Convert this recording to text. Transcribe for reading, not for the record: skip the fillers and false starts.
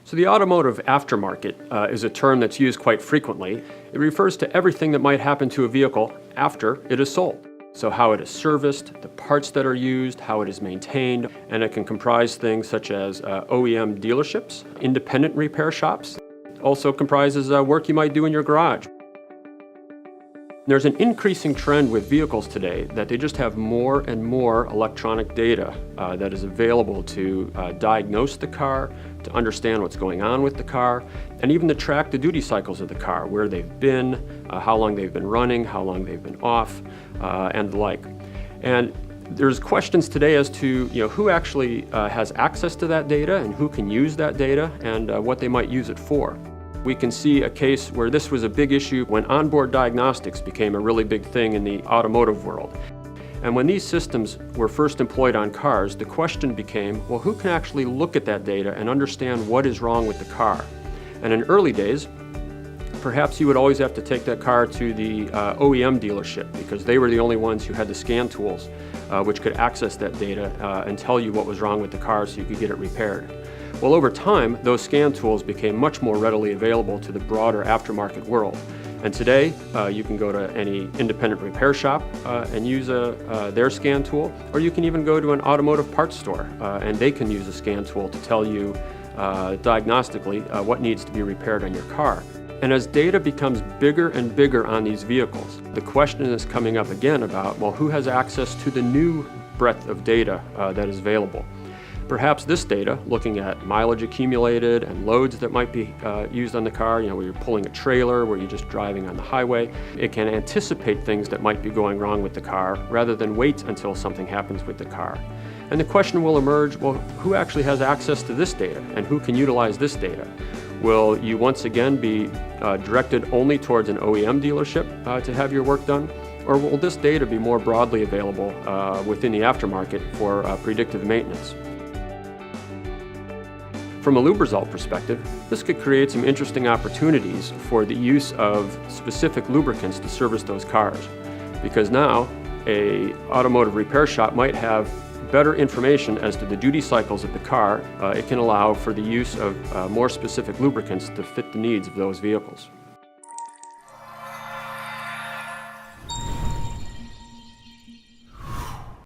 So the automotive aftermarket is a term that's used quite frequently. It refers to everything that might happen to a vehicle after it is sold. So how it is serviced, the parts that are used, how it is maintained, and it can comprise things such as OEM dealerships, independent repair shops. It also comprises work you might do in your garage. There's an increasing trend with vehicles today that they just have more and more electronic data that is available to diagnose the car, to understand what's going on with the car, and even to track the duty cycles of the car, where they've been, how long they've been running, how long they've been off, and the like. And there's questions today as to who actually has access to that data and who can use that data and what they might use it for. We can see a case where this was a big issue when onboard diagnostics became a really big thing in the automotive world. And when these systems were first employed on cars, the question became, well, who can actually look at that data and understand what is wrong with the car? And in early days, perhaps you would always have to take that car to the OEM dealership because they were the only ones who had the scan tools which could access that data and tell you what was wrong with the car so you could get it repaired. Well, over time, those scan tools became much more readily available to the broader aftermarket world. And today, you can go to any independent repair shop and use their scan tool, or you can even go to an automotive parts store and they can use a scan tool to tell you diagnostically what needs to be repaired on your car. And as data becomes bigger and bigger on these vehicles, the question is coming up again about, well, who has access to the new breadth of data that is available? Perhaps this data, looking at mileage accumulated and loads that might be used on the car, where you're pulling a trailer, where you're just driving on the highway, it can anticipate things that might be going wrong with the car rather than wait until something happens with the car. And the question will emerge, well, who actually has access to this data and who can utilize this data? Will you once again be directed only towards an OEM dealership to have your work done? Or will this data be more broadly available within the aftermarket for predictive maintenance? From a Lubrizol perspective, this could create some interesting opportunities for the use of specific lubricants to service those cars. Because now, an automotive repair shop might have better information as to the duty cycles of the car. It can allow for the use of more specific lubricants to fit the needs of those vehicles.